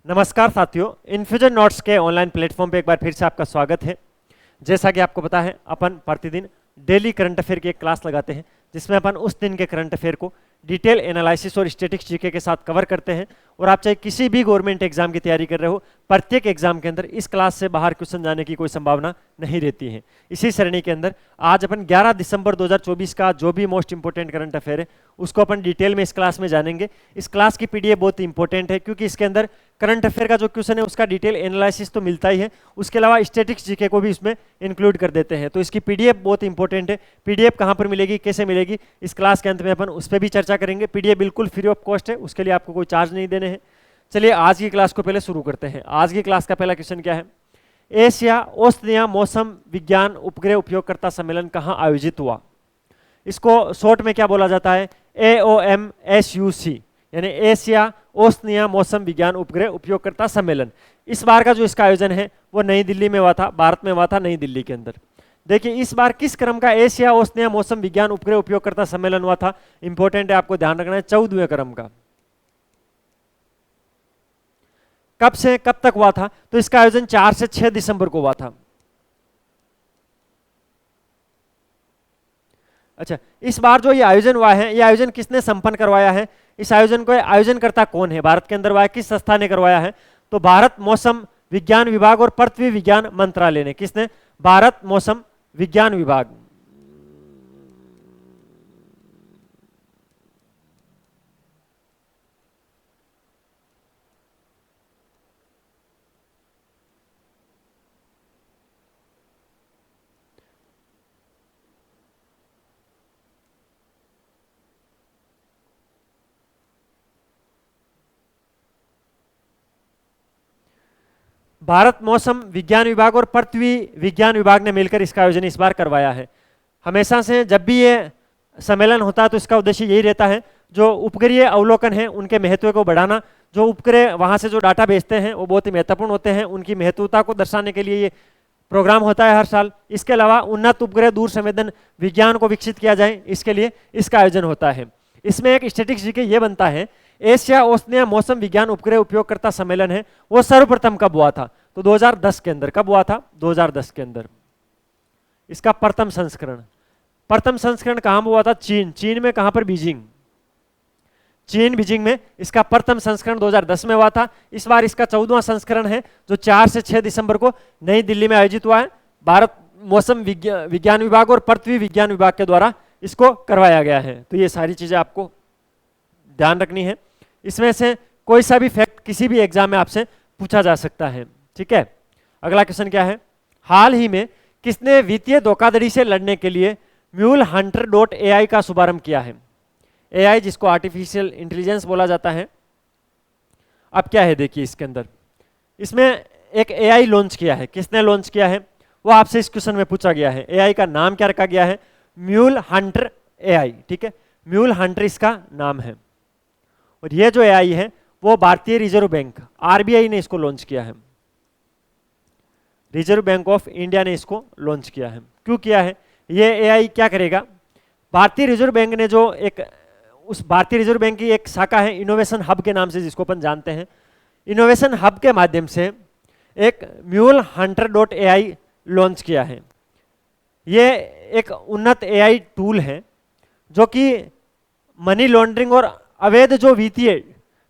नमस्कार साथियों, infusion notes के ऑनलाइन प्लेटफॉर्म पे एक बार फिर से आपका स्वागत है। जैसा कि आपको पता है, अपन प्रतिदिन डेली करंट अफेयर की एक क्लास लगाते हैं जिसमें अपन उस दिन के करंट अफेयर को डिटेल एनालिसिस और स्टैटिस्टिक्स जीके के साथ कवर करते हैं। और आप चाहे किसी भी गवर्नमेंट एग्जाम की तैयारी कर रहे हो, प्रत्येक एग्जाम के अंदर इस क्लास से बाहर क्वेश्चन जाने की कोई संभावना नहीं रहती है। इसी श्रेणी के अंदर आज अपन 11 दिसंबर 2024 का जो भी मोस्ट इंपोर्टेंट करंट अफेयर है उसको अपन डिटेल में इस क्लास में जानेंगे। इस क्लास की पीडीएफ बहुत इंपॉर्टेंट है क्योंकि इसके अंदर करंट अफेयर का जो क्वेश्चन है उसका डिटेल एनालिसिस तो मिलता ही है, उसके अलावा स्टैटिस्टिक्स जीके को भी इसमें इंक्लूड कर देते हैं। तो इसकी पीडीएफ बहुत इंपॉर्टेंट है। पीडीएफ कहाँ पर मिलेगी, कैसे मिलेगी, इस क्लास के अंत में अपन उस पर भी चर्चा करेंगे। पीडीएफ बिल्कुल फ्री ऑफ कॉस्ट है, उसके लिए आपको कोई चार्ज नहीं देने हैं। चलिए आज की क्लास को पहले शुरू करते हैं। आज की क्लास का पहला क्वेश्चन क्या है, एशिया ओशनिया मौसम विज्ञान उपग्रह उपयोगकर्ता सम्मेलन कहाँ आयोजित हुआ। इसको शॉर्ट में क्या बोला जाता है, AOMSUC, यानी एशिया ओशनिया मौसम विज्ञान उपग्रह उपयोगकर्ता सम्मेलन। इस बार का जो इसका आयोजन है वो नई दिल्ली में हुआ था, भारत में हुआ था, नई दिल्ली के अंदर। देखिए इस बार किस क्रम का एशिया ओशनिया मौसम विज्ञान उपग्रह उपयोगकर्ता सम्मेलन हुआ था, इंपॉर्टेंट है, आपको ध्यान रखना है, 14वें क्रम का। कब से कब तक हुआ था, तो इसका आयोजन 4 से 6 दिसंबर को हुआ था। अच्छा, इस बार जो ये आयोजन हुआ है, ये आयोजन किसने संपन्न करवाया है, इस आयोजन को आयोजनकर्ता कौन है, भारत के अंदर हुआ है, किस संस्था ने करवाया है, तो भारत मौसम विज्ञान विभाग और पृथ्वी विज्ञान मंत्रालय ने। किसने, भारत मौसम विज्ञान विभाग। भारत मौसम विज्ञान विभाग और पृथ्वी विज्ञान विभाग ने मिलकर इसका आयोजन इस बार करवाया है। हमेशा से जब भी ये सम्मेलन होता है तो इसका उद्देश्य यही रहता है, जो उपग्रहीय अवलोकन है उनके महत्व को बढ़ाना। जो उपग्रह वहां से जो डाटा भेजते हैं वो बहुत ही महत्वपूर्ण होते हैं, उनकी महत्वता को दर्शाने के लिए ये प्रोग्राम होता है हर साल। इसके अलावा उन्नत उपग्रह दूर संवेदन विज्ञान को विकसित किया जाए, इसके लिए इसका आयोजन होता है। इसमें एक स्टैटिस्टिक्स जीके ये बनता है, एशिया ओशनिया मौसम विज्ञान उपग्रह उपयोगकर्ता सम्मेलन है वो सर्वप्रथम कब हुआ था, तो 2010 के अंदर। कब हुआ था, 2010 के अंदर। इसका प्रथम संस्करण कहां हुआ था, चीन में। कहां पर, बीजिंग, चीन बीजिंग में इसका प्रथम संस्करण 2010 में हुआ था। इस बार इसका 14वां संस्करण है जो 4 से 6 दिसंबर को नई दिल्ली में आयोजित हुआ है। भारत मौसम विज्ञान विभाग और पृथ्वी विज्ञान विभाग के द्वारा इसको करवाया गया है। तो ये सारी चीजें आपको ध्यान रखनी है। इसमें से कोई सा भी फैक्ट किसी भी एग्जाम में आपसे पूछा जा सकता है, ठीक है। अगला क्वेश्चन क्या है, हाल ही में किसने वित्तीय धोखाधड़ी से लड़ने के लिए MuleHunter.ai का शुभारंभ किया है। AI जिसको आर्टिफिशियल इंटेलिजेंस बोला जाता है। अब क्या है, देखिए इसके अंदर इसमें एक AI लॉन्च किया है। किसने लॉन्च किया है, वो आपसे इस क्वेश्चन में पूछा गया है। AI का नाम क्या रखा गया है, MuleHunter.ai, ठीक है। MuleHunter इसका नाम है। और ये जो AI है वो भारतीय रिजर्व बैंक RBI ने इसको लॉन्च किया है। रिजर्व बैंक ऑफ इंडिया ने इसको लॉन्च किया है। क्यों किया है, ये AI क्या करेगा, भारतीय रिजर्व बैंक ने जो एक उस भारतीय रिजर्व बैंक की एक शाखा है इनोवेशन हब के नाम से, जिसको अपन जानते हैं। इनोवेशन हब के माध्यम से एक MuleHunter.ai लॉन्च किया है। ये एक उन्नत AI टूल है जो कि मनी लॉन्ड्रिंग और अवैध जो वित्तीय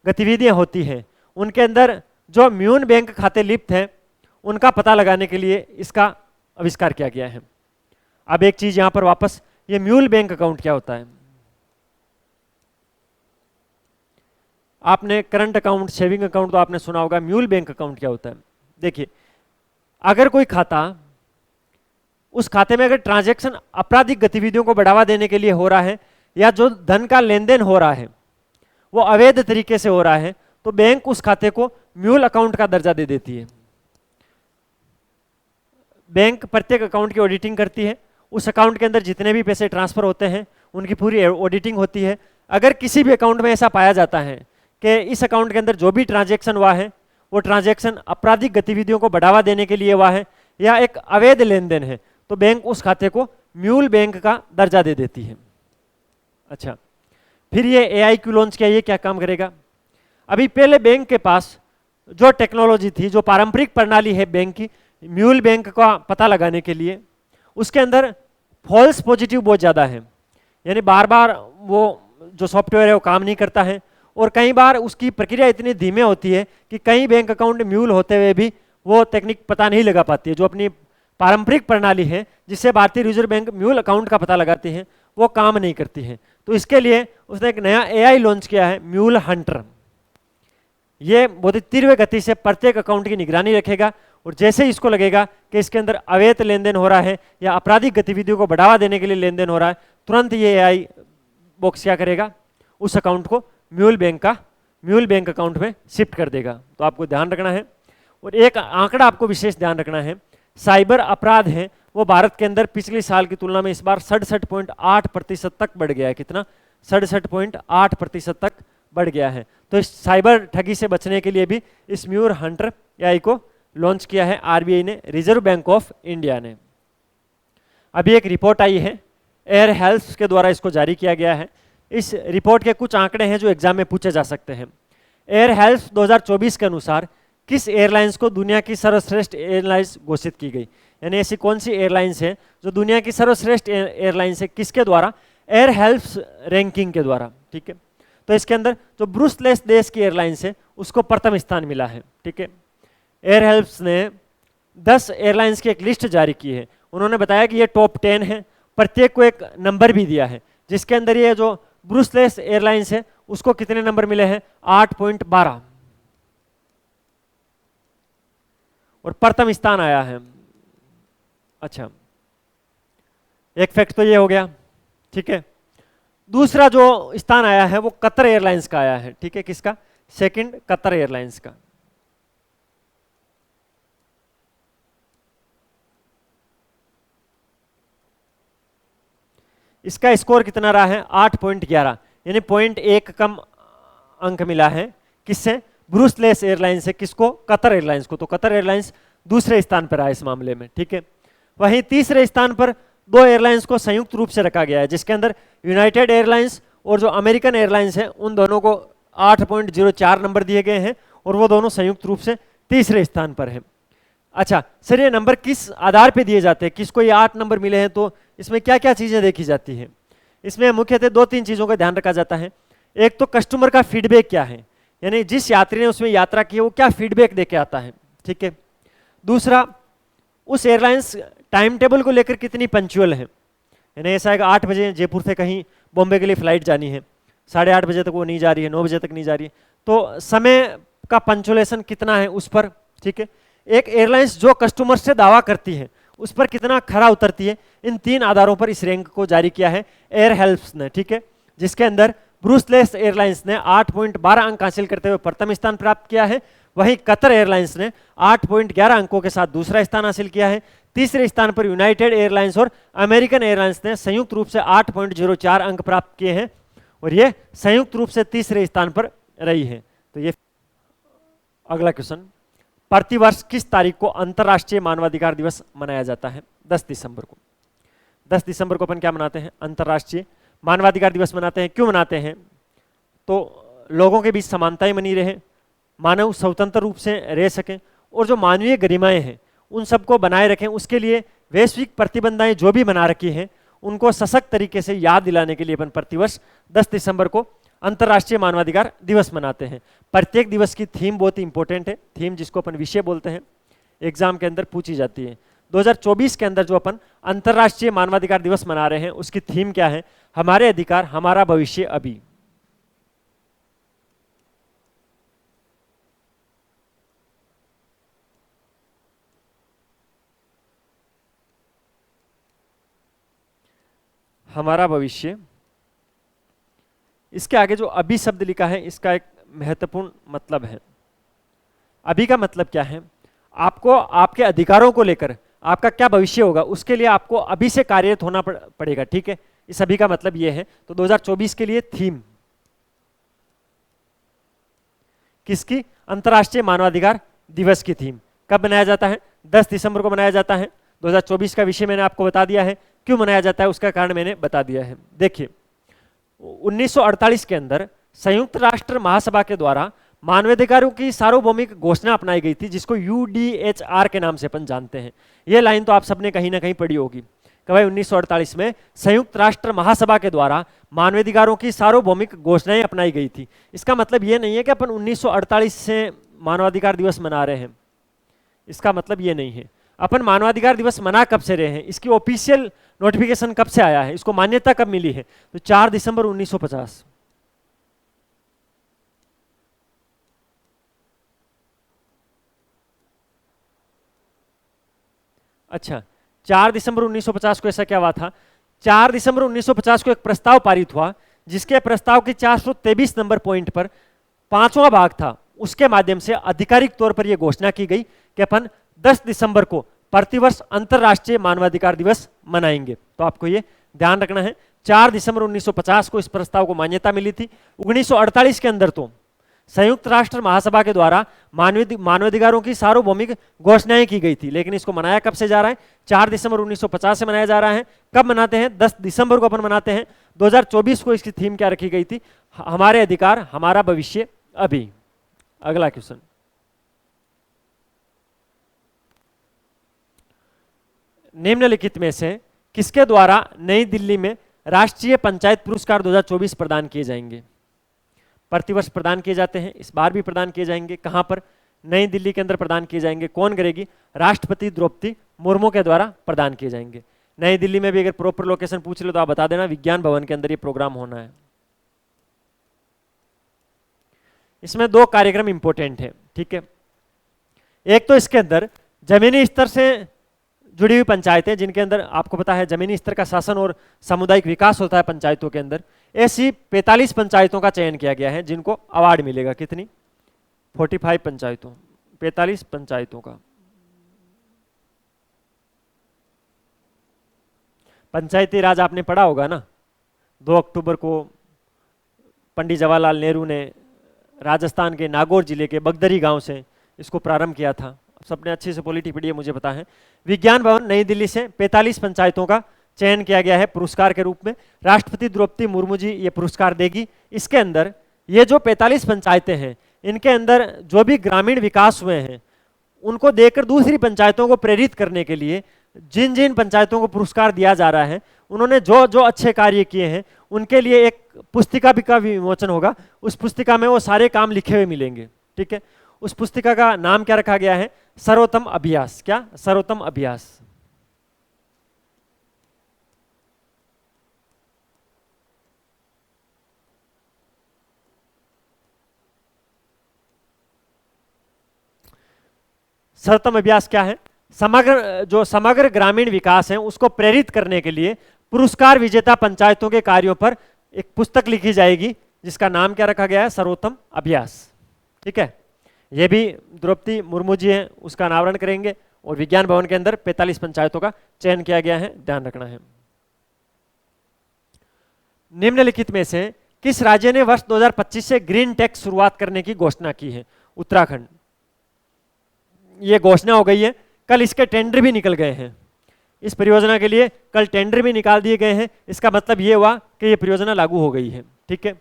गतिविधियां होती हैं उनके अंदर जो म्यून बैंक खाते लिप्त हैं उनका पता लगाने के लिए इसका आविष्कार किया गया है। अब एक चीज यहां पर वापस, ये म्यूल बैंक अकाउंट क्या होता है, आपने करंट अकाउंट सेविंग अकाउंट तो आपने सुना होगा, म्यूल बैंक अकाउंट क्या होता है। देखिए अगर कोई खाता, उस खाते में अगर ट्रांजैक्शन आपराधिक गतिविधियों को बढ़ावा देने के लिए हो रहा है या जो धन का लेन देन हो रहा है वो अवैध तरीके से हो रहा है, तो बैंक उस खाते को म्यूल अकाउंट का दर्जा दे देती है। बैंक प्रत्येक अकाउंट की ऑडिटिंग करती है, उस अकाउंट के अंदर जितने भी पैसे ट्रांसफर होते हैं उनकी पूरी ऑडिटिंग होती है। अगर किसी भी अकाउंट में ऐसा पाया जाता है कि इस अकाउंट के अंदर जो भी ट्रांजैक्शन हुआ है वो ट्रांजैक्शन आपराधिक गतिविधियों को बढ़ावा देने के लिए हुआ है या एक अवैध लेन देन है, तो बैंक उस खाते को म्यूल बैंक का दर्जा दे देती है। अच्छा, फिर ये AI क्यों लॉन्च किया, ये क्या काम करेगा। अभी पहले बैंक के पास जो टेक्नोलॉजी थी, जो पारंपरिक प्रणाली है बैंक की, म्यूल बैंक का पता लगाने के लिए, उसके अंदर फॉल्स पॉजिटिव बहुत ज़्यादा है, यानी बार बार वो जो सॉफ्टवेयर है वो काम नहीं करता है, और कई बार उसकी प्रक्रिया इतनी धीमे होती है कि कई बैंक अकाउंट म्यूल होते हुए भी वो टेक्निक पता नहीं लगा पाती है। जो अपनी पारंपरिक प्रणाली है जिससे भारतीय रिजर्व बैंक म्यूल अकाउंट का पता लगाती है, वो काम नहीं करती है। तो इसके लिए उसने एक नया एआई लॉन्च किया है, म्यूल हंटर। ये बहुत ही तीव्र गति से प्रत्येक अकाउंट की निगरानी रखेगा, और जैसे ही इसको लगेगा कि इसके अंदर अवैध लेन देन हो रहा है या आपराधिक गतिविधियों को बढ़ावा देने के लिए लेन देन हो रहा है, तुरंत ये एआई बॉक्स क्या करेगा, उस अकाउंट को म्यूल बैंक अकाउंट में शिफ्ट कर देगा। तो आपको ध्यान रखना है। और एक आंकड़ा आपको विशेष ध्यान रखना है, साइबर अपराध है वो भारत के अंदर पिछले साल की तुलना में इस बार 67.8% तक बढ़ गया है। कितना? 67.8% तक बढ़ गया है। तो इस साइबर ठगी से बचने के लिए भी इस म्यूल हंटर एआई को लॉन्च किया है आरबीआई ने, रिजर्व बैंक ऑफ इंडिया ने। अभी एक रिपोर्ट आई है, एयर हेल्थ के द्वारा इसको जारी किया गया है। इस रिपोर्ट के कुछ आंकड़े हैं जो एग्जाम में पूछे जा सकते हैं। एयर हेल्थ 2024 के अनुसार किस एयरलाइंस को दुनिया की सर्वश्रेष्ठ एयरलाइंस घोषित की गई, यानी ऐसी कौन सी एयरलाइंस है जो दुनिया की सर्वश्रेष्ठ एयरलाइंस है, किसके द्वारा? एयर हेल्थ रैंकिंग के द्वारा। ठीक है, तो इसके अंदर जो ब्रूसलेस देश की एयरलाइंस है उसको प्रथम स्थान मिला है। ठीक है, एयर हेल्प्स ने 10 एयरलाइंस की एक लिस्ट जारी की है। उन्होंने बताया कि ये टॉप 10 है, प्रत्येक को एक नंबर भी दिया है, जिसके अंदर ये जो ब्रूसलेस एयरलाइंस है उसको कितने नंबर मिले हैं? 8.12, और प्रथम स्थान आया है। अच्छा, एक फैक्ट तो ये हो गया। ठीक है, दूसरा जो स्थान आया है वो कतर एयरलाइंस का आया है। ठीक है, किसका? सेकंड कतर एयरलाइंस का। इसका स्कोर कितना रहा है? 8.11, यानी 0.1 कम अंक मिला है। किससे? ब्रूसलेस एयरलाइंस से। किसको? कतर एयरलाइंस को। तो कतर एयरलाइंस दूसरे स्थान पर आया इस मामले में। ठीक है, वहीं तीसरे स्थान पर 2 एयरलाइंस को संयुक्त रूप से रखा गया है, जिसके अंदर यूनाइटेड एयरलाइंस और जो अमेरिकन एयरलाइंस है उन दोनों को 8.04 नंबर दिए गए हैं, और वो दोनों संयुक्त रूप से तीसरे स्थान पर है। अच्छा सर, ये नंबर किस आधार पे दिए जाते हैं? किसको ये 8 नंबर मिले हैं? तो इसमें क्या क्या चीजें देखी जाती हैं? इसमें मुख्यतः 2-3 चीजों का ध्यान रखा जाता है। एक तो कस्टमर का फीडबैक क्या है, यानी जिस यात्री ने उसमें यात्रा की है वो क्या फीडबैक देके आता है। ठीक है, दूसरा, उस एयरलाइंस टाइम टेबल को लेकर कितनी पंक्चुअल है, यानी ऐसा है कि 8 बजे जयपुर से कहीं बॉम्बे के लिए फ्लाइट जानी है, 8:30 बजे तक वो नहीं जा रही है, 9 बजे तक नहीं जा रही है, तो समय का पंक्चुलेशन कितना है उस पर। ठीक है, एक एयरलाइंस जो कस्टमर से दावा करती है उस पर कितना खरा उतरती है। इन 3 आधारों पर इस रैंक को जारी किया है एयर हेल्प्स ने। ठीक है, जिसके अंदर ब्रूसलेस एयरलाइंस ने 8.12 अंक हासिल करते हुए प्रथम स्थान प्राप्त किया है, वहीं कतर एयरलाइंस ने 8.11 अंकों के साथ दूसरा स्थान हासिल किया है। तीसरे स्थान पर यूनाइटेड एयरलाइंस और अमेरिकन एयरलाइंस ने संयुक्त रूप से 8.04 अंक प्राप्त किए हैं, और ये संयुक्त रूप से तीसरे स्थान पर रही है। तो ये अगला क्वेश्चन, प्रतिवर्ष किस तारीख को अंतर्राष्ट्रीय मानवाधिकार दिवस मनाया जाता है? 10 दिसंबर को। 10 दिसंबर को अपन क्या मनाते हैं? अंतर्राष्ट्रीय मानवाधिकार दिवस मनाते हैं। क्यों मनाते हैं? तो लोगों के बीच समानताएं बनी रहे, मानव स्वतंत्र रूप से रह सकें, और जो मानवीय गरिमाएं हैं उन सबको बनाए रखें। उसके लिए वैश्विक प्रतिबंधाएं जो भी बना रखी हैं उनको सशक्त तरीके से याद दिलाने के लिए अपन प्रतिवर्ष 10 दिसंबर को अंतर्राष्ट्रीय मानवाधिकार दिवस मनाते हैं। प्रत्येक दिवस की थीम बहुत ही इंपॉर्टेंट है। थीम जिसको अपन विषय बोलते हैं, एग्जाम के अंदर पूछी जाती है। 2024 के अंदर जो अपन अंतर्राष्ट्रीय मानवाधिकार दिवस मना रहे हैं उसकी थीम क्या है? हमारे अधिकार, हमारा भविष्य अभी। हमारा भविष्य। इसके आगे जो अभी शब्द लिखा है इसका एक महत्वपूर्ण मतलब है। अभी का मतलब क्या है? आपको आपके अधिकारों को लेकर आपका क्या भविष्य होगा उसके लिए आपको अभी से कार्यरत होना पड़ेगा। ठीक है, इस अभी का मतलब ये है। तो 2024 के लिए थीम किसकी? अंतर्राष्ट्रीय मानवाधिकार दिवस की थीम। कब मनाया जाता है? 10 दिसंबर को मनाया जाता है। 2024 का विषय मैंने आपको बता दिया है, क्यों मनाया जाता है उसका कारण मैंने बता दिया है। देखिए, 1948 के अंदर संयुक्त राष्ट्र महासभा के द्वारा मानवाधिकारों की सार्वभौमिक घोषणा अपनाई गई थी, जिसको यूडीएचआर के नाम से अपन जानते हैं। ये लाइन तो आप सबने कहीं ना कहीं पढ़ी होगी कि भाई 1948 में संयुक्त राष्ट्र महासभा के द्वारा मानवाधिकारों की सार्वभौमिक घोषणाएं अपनाई गई थी। इसका मतलब ये नहीं है कि अपन 1948 से मानवाधिकार दिवस मना रहे हैं, इसका मतलब ये नहीं है। अपन मानवाधिकार दिवस मना कब से रहे हैं, इसकी ऑफिशियल नोटिफिकेशन कब से आया है, इसको मान्यता कब मिली है, तो 4 दिसंबर 1950। अच्छा, 4 दिसंबर 1950 को ऐसा क्या हुआ था? 4 दिसंबर 1950 को एक प्रस्ताव पारित हुआ, जिसके प्रस्ताव की 423 नंबर पॉइंट पर 5वां भाग था, उसके माध्यम से आधिकारिक तौर पर यह घोषणा की गई कि अपन 10 दिसंबर को प्रतिवर्ष अंतरराष्ट्रीय मानवाधिकार दिवस मनाएंगे। तो आपको ये ध्यान रखना है, 4 दिसंबर 1950 को इस प्रस्ताव को मान्यता मिली थी। 1948 के अंदर तो संयुक्त राष्ट्र महासभा के द्वारा मानवाधिकारों की सार्वभौमिक घोषणाएं की गई थी, लेकिन इसको मनाया कब से जा रहा है? 4 दिसंबर 1950 से मनाया जा रहा है। कब मनाते हैं? 10 दिसंबर को अपन मनाते हैं। 2024 को इसकी थीम क्या रखी गई थी? हमारे अधिकार हमारा भविष्य अभी। अगला क्वेश्चन, निम्नलिखित में से किसके द्वारा नई दिल्ली में राष्ट्रीय पंचायत पुरस्कार 2024 प्रदान किए जाएंगे? प्रतिवर्ष प्रदान किए जाते हैं, इस बार भी प्रदान किए जाएंगे। कहां पर? नई दिल्ली के अंदर प्रदान किए जाएंगे। कौन करेगी? राष्ट्रपति द्रौपदी मुर्मू के द्वारा प्रदान किए जाएंगे। नई दिल्ली में भी अगर प्रॉपर लोकेशन पूछ लो तो आप बता देना, विज्ञान भवन के अंदर ये प्रोग्राम होना है। इसमें 2 कार्यक्रम इंपॉर्टेंट है, ठीक है। एक तो इसके अंदर जमीनी स्तर से जुड़ी हुई पंचायतें, जिनके अंदर आपको पता है जमीनी स्तर का शासन और सामुदायिक विकास होता है पंचायतों के अंदर, ऐसी 45 पंचायतों का चयन किया गया है जिनको अवार्ड मिलेगा। कितनी? 45 पंचायतों, 45 पंचायतों का। पंचायती राज आपने पढ़ा होगा ना, 2 अक्टूबर को पंडित जवाहरलाल नेहरू ने राजस्थान के नागौर जिले के बगदरी गांव से इसको प्रारंभ किया था। सबने अच्छे से पॉलिटी पढ़ी है, मुझे पता है। विज्ञान भवन नई दिल्ली से 45 पंचायतों का चयन किया गया है पुरस्कार के रूप में। राष्ट्रपति द्रौपदी मुर्मू जी ये पुरस्कार देगी। इसके अंदर ये जो 45 पंचायतें हैं, इनके अंदर जो भी ग्रामीण विकास हुए हैं उनको देकर दूसरी पंचायतों को प्रेरित करने के लिए जिन जिन पंचायतों को पुरस्कार दिया जा रहा है, उन्होंने जो जो अच्छे कार्य किए हैं उनके लिए एक पुस्तिका भी का विमोचन होगा। उस पुस्तिका में वो सारे काम लिखे हुए मिलेंगे, ठीक है। उस पुस्तिका का नाम क्या रखा गया है? सर्वोत्तम अभ्यास। क्या? सर्वोत्तम अभ्यास। सर्वोत्तम अभ्यास क्या है? समग्र ग्रामीण विकास है उसको प्रेरित करने के लिए पुरस्कार विजेता पंचायतों के कार्यों पर एक पुस्तक लिखी जाएगी, जिसका नाम क्या रखा गया है? सर्वोत्तम अभ्यास, ठीक है। ये भी द्रौपदी मुर्मू जी हैं, उसका अनावरण करेंगे। और विज्ञान भवन के अंदर 45 पंचायतों का चयन किया गया है, ध्यान रखना है। निम्नलिखित में से किस राज्य ने वर्ष 2025 से ग्रीन टेक शुरुआत करने की घोषणा की है? उत्तराखंड। ये घोषणा हो गई है, कल इसके टेंडर भी निकल गए हैं। इस परियोजना के लिए कल टेंडर भी निकाल दिए गए हैं। इसका मतलब ये हुआ कि ये परियोजना लागू हो गई है, ठीक है।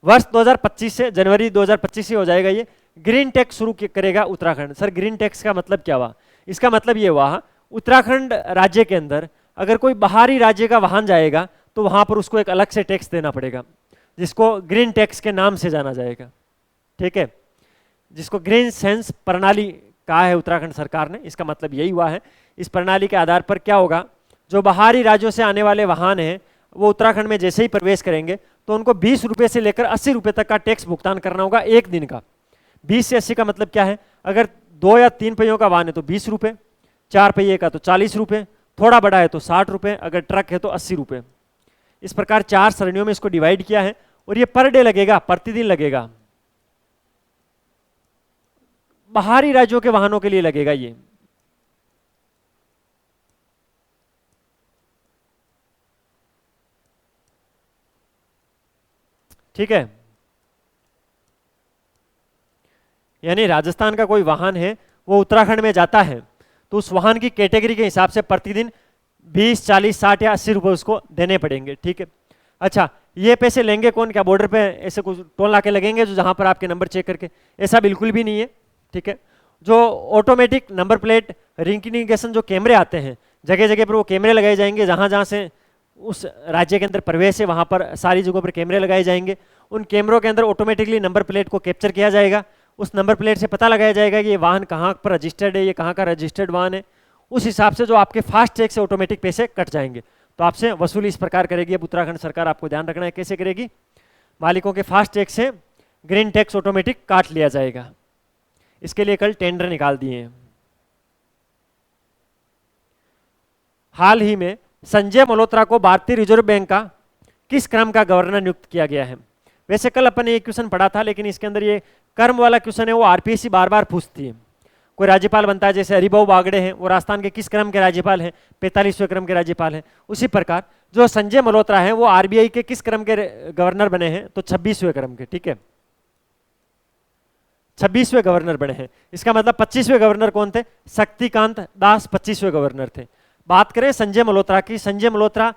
वर्ष 2025 से, जनवरी 2025 से हो जाएगा ये। ग्रीन टैक्स शुरू करेगा उत्तराखंड। सर ग्रीन टैक्स का मतलब क्या हुआ? इसका मतलब ये हुआ, उत्तराखंड राज्य के अंदर अगर कोई बाहरी राज्य का वाहन जाएगा तो वहां पर उसको एक अलग से टैक्स देना पड़ेगा, जिसको ग्रीन टैक्स के नाम से जाना जाएगा, ठीक है। जिसको ग्रीन सेंस प्रणाली कहा है उत्तराखंड सरकार ने। इसका मतलब यही हुआ है। इस प्रणाली के आधार पर क्या होगा, जो बाहरी राज्यों से आने वाले वाहन हैं वो उत्तराखंड में जैसे ही प्रवेश करेंगे तो उनको 20 रुपये से लेकर 80 रुपये तक का टैक्स भुगतान करना होगा एक दिन का। 20 से 80 का मतलब क्या है? अगर 2 या 3 पहियों का वाहन है तो 20 रुपये, 4 पहिए का तो 40 रुपये, थोड़ा बड़ा है तो 60 रुपये, अगर ट्रक है तो 80 रुपये। इस प्रकार 4 श्रेणियों में इसको डिवाइड किया है और ये पर डे लगेगा, प्रतिदिन लगेगा। बाहरी राज्यों के वाहनों के लिए लगेगा ये। ठीक है, यानी राजस्थान का कोई वाहन है वो उत्तराखंड में जाता है तो उस वाहन की कैटेगरी के हिसाब से प्रतिदिन 20, 40, 60 या 80 रुपए उसको देने पड़ेंगे, ठीक है। अच्छा, ये पैसे लेंगे कौन, क्या बॉर्डर पे ऐसे कुछ टोल नाके लगेंगे जो जहां पर आपके नंबर चेक करके, ऐसा बिल्कुल भी नहीं है, ठीक है। जो ऑटोमेटिक नंबर प्लेट रिकग्निशन जो कैमरे आते हैं, जगह जगह पर वो कैमरे लगाए जाएंगे, जहां जहां से उस राज्य के अंदर प्रवेश है वहां पर सारी जगहों पर कैमरे लगाए जाएंगे। उन कैमरों के अंदर ऑटोमेटिकली नंबर प्लेट को कैप्चर किया जाएगा, उस नंबर प्लेट से पता लगाया जाएगा कि ये वाहन कहाँ पर रजिस्टर्ड है, ये कहाँ का रजिस्टर्ड वाहन है। उस हिसाब से जो आपके फास्ट टैग से ऑटोमेटिक पैसे कट जाएंगे। तो आपसे वसूली इस प्रकार करेगी। अब उत्तराखंड सरकार, आपको ध्यान रखना है कैसे करेगी, मालिकों के फास्ट टैग से ग्रीन टैक्स ऑटोमेटिक काट लिया जाएगा। इसके लिए कल टेंडर निकाल दिए हैं। हाल ही में संजय मल्होत्रा को भारतीय रिजर्व बैंक का किस क्रम का गवर्नर नियुक्त किया गया है। वैसे कल अपन ने एक क्वेश्चन पढ़ा था, लेकिन इसके अंदर ये कर्म वाला क्वेश्चन है, वो आरपीएससी बार बार पूछती है। कोई राज्यपाल बनता है, जैसे हरिभाऊ बागड़े हैं, वो राजस्थान के किस क्रम के राज्यपाल हैं, 45वें क्रम के राज्यपाल हैं। उसी प्रकार जो संजय मल्होत्रा हैं वो आरबीआई के किस क्रम के गवर्नर बने हैं, तो 26वें क्रम के, ठीक है, 26वें गवर्नर बने हैं। इसका मतलब 25वें गवर्नर कौन थे, शक्तिकांत दास 25वें गवर्नर थे। बात करें संजय मल्होत्रा की, संजय मल्होत्रा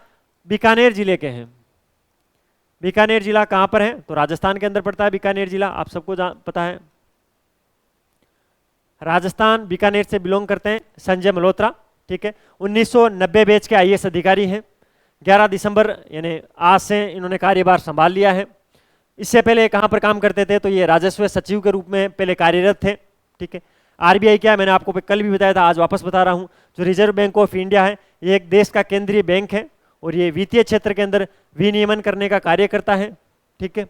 बीकानेर जिले के हैं। बीकानेर जिला कहां पर है, तो राजस्थान के अंदर पड़ता है बीकानेर जिला, आप सबको पता है। राजस्थान बीकानेर से बिलोंग करते हैं संजय मल्होत्रा, ठीक है। 1990 बैच के आईएएस अधिकारी हैं। 11 दिसंबर यानी आज से इन्होंने कार्यभार संभाल लिया है। इससे पहले कहां पर काम करते थे, तो ये राजस्व सचिव के रूप में पहले कार्यरत थे, ठीक है। आरबीआई क्या है, मैंने आपको कल भी बताया था, आज वापस बता रहा हूं। जो रिजर्व बैंक ऑफ इंडिया है, ये एक देश का केंद्रीय बैंक है और ये वित्तीय क्षेत्र के अंदर विनियमन करने का कार्य करता है, ठीक है।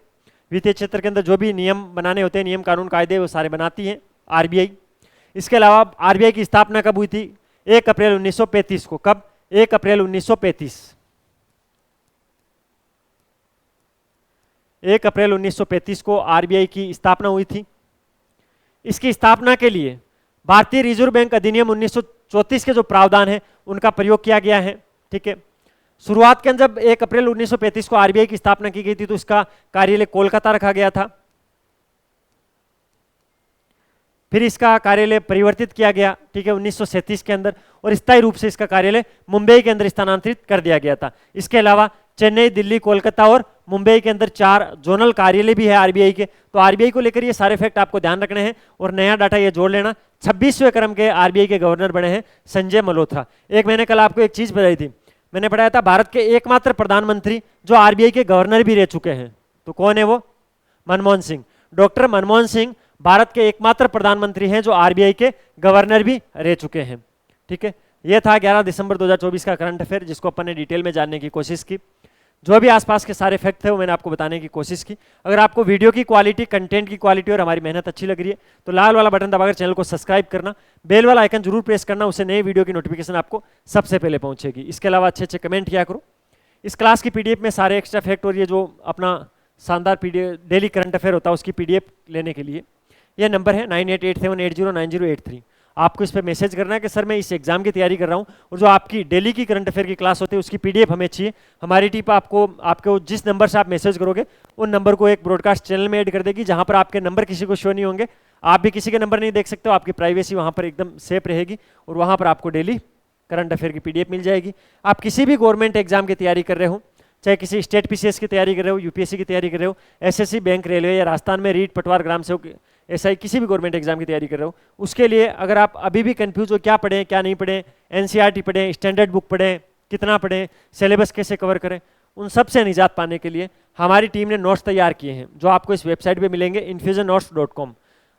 वित्तीय क्षेत्र के अंदर जो भी नियम बनाने होते हैं, नियम कानून कायदे, वो सारे बनाती है आरबीआई। इसके अलावा आरबीआई की स्थापना कब हुई थी, 1 अप्रैल 1935 को। कब, 1 अप्रैल 1935। 1 अप्रैल 1935 को आरबीआई की स्थापना हुई थी। इसकी स्थापना के लिए भारतीय रिजर्व बैंक अधिनियम 1934 के जो प्रावधान है उनका प्रयोग किया गया है, ठीक है। शुरुआत के अंदर जब 1 अप्रैल 1935 को आरबीआई की स्थापना की गई थी तो इसका कार्यालय कोलकाता रखा गया था। फिर इसका कार्यालय परिवर्तित किया गया, ठीक है, 1937 के अंदर, और स्थायी रूप से इसका कार्यालय मुंबई के अंदर स्थानांतरित कर दिया गया था। इसके अलावा चेन्नई, दिल्ली, कोलकाता और मुंबई के अंदर 4 जोनल कार्यालय भी है आरबीआई के। तो आरबीआई को लेकर ये सारे फैक्ट आपको ध्यान रखने हैं और नया डाटा ये जोड़ लेना। 26वें क्रम के आरबीआई के गवर्नर बने हैं संजय मल्होत्रा। एक मैंने कल आपको एक चीज बताई थी, मैंने पढ़ाया था भारत के एकमात्र प्रधानमंत्री जो आरबीआई के गवर्नर भी रह चुके हैं, तो कौन है वो, मनमोहन सिंह। डॉक्टर मनमोहन सिंह भारत के एकमात्र प्रधानमंत्री हैं जो आरबीआई के गवर्नर भी रह चुके हैं, ठीक है। यह था 11 दिसंबर 2024 का करंट अफेयर, जिसको अपन ने डिटेल में जानने की कोशिश की। जो भी आसपास के सारे फैक्ट थे वो मैंने आपको बताने की कोशिश की। अगर आपको वीडियो की क्वालिटी, कंटेंट की क्वालिटी और हमारी मेहनत अच्छी लग रही है तो लाल वाला बटन दबाकर चैनल को सब्सक्राइब करना, बेल वाला आइकन जरूर प्रेस करना, उससे नए वीडियो की नोटिफिकेशन आपको सबसे पहले पहुंचेगी। इसके अलावा अच्छे अच्छे कमेंट किया करो। इस क्लास की पीडीएफ में सारे एक्स्ट्रा फैक्ट और ये जो अपना शानदार पीडीएफ डेली करंट अफेयर होता है उसकी पीडीएफ लेने के लिए यह नंबर है 9887809083। आपको इस पर मैसेज करना है कि सर मैं इस एग्जाम की तैयारी कर रहा हूँ और जो आपकी डेली की करंट अफेयर की क्लास होती है उसकी पीडीएफ हमें चाहिए। हमारी टीम आपको जिस नंबर से आप मैसेज करोगे उन नंबर को एक ब्रॉडकास्ट चैनल में ऐड कर देगी, जहाँ पर आपके नंबर किसी को शो नहीं होंगे। आप भी किसी के नंबर नहीं देख सकते हो, आपकी प्राइवेसी वहाँ पर एकदम सेफ रहेगी और वहाँ पर आपको डेली करंट अफेयर की पीडीएफ मिल जाएगी। आप किसी भी गवर्नमेंट एग्जाम की तैयारी कर रहे हो, चाहे किसी स्टेट पीसीएस की तैयारी कर रहे हो, यूपीएससी की तैयारी कर रहे हो, एसएससी, बैंक, रेलवे या राजस्थान में रीट, पटवार, ग्राम सेवक, ऐसा किसी भी गवर्नमेंट एग्जाम की तैयारी कर रहे हो, उसके लिए अगर आप अभी भी कंफ्यूज हो क्या पढ़ें क्या नहीं पढ़ें, एनसीईआरटी पढ़ें, स्टैंडर्ड बुक पढ़ें, कितना पढ़ें, सिलेबस कैसे कवर करें, उन सब से निजात पाने के लिए हमारी टीम ने नोट्स तैयार किए हैं जो आपको इस वेबसाइट पे मिलेंगे infusionnotes.com।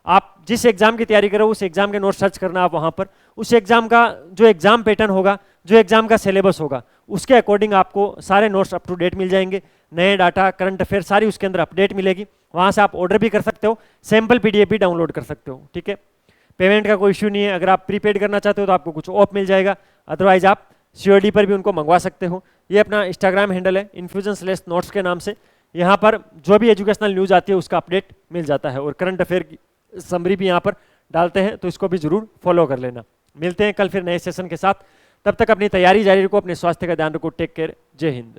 आप जिस एग्जाम की तैयारी करो उस एग्जाम के नोट्स सर्च करना आप वहाँ पर, उस एग्जाम का जो एग्जाम पैटर्न होगा, जो एग्जाम का सिलेबस होगा, उसके अकॉर्डिंग आपको सारे नोट्स अप टू डेट मिल जाएंगे। नए डाटा, करंट अफेयर सारी उसके अंदर अपडेट मिलेगी। वहाँ से आप ऑर्डर भी कर सकते हो, सैम्पल पीडीएफ भी डाउनलोड कर सकते हो, ठीक है। पेमेंट का कोई इश्यू नहीं है। अगर आप प्रीपेड करना चाहते हो तो आपको कुछ ऑफ मिल जाएगा, अदरवाइज आप सीओडी पर भी उनको मंगवा सकते हो। ये अपना इंस्टाग्राम हैंडल है infusion/notes के नाम से। यहाँ पर जो भी एजुकेशनल न्यूज़ आती है उसका अपडेट मिल जाता है और करंट अफेयर की समरी भी यहाँ पर डालते हैं, तो इसको भी जरूर फॉलो कर लेना। मिलते हैं कल फिर नए सेशन के साथ, तब तक अपनी तैयारी जारी रखो, अपने स्वास्थ्य का ध्यान रखो। टेक केयर, जय हिंद।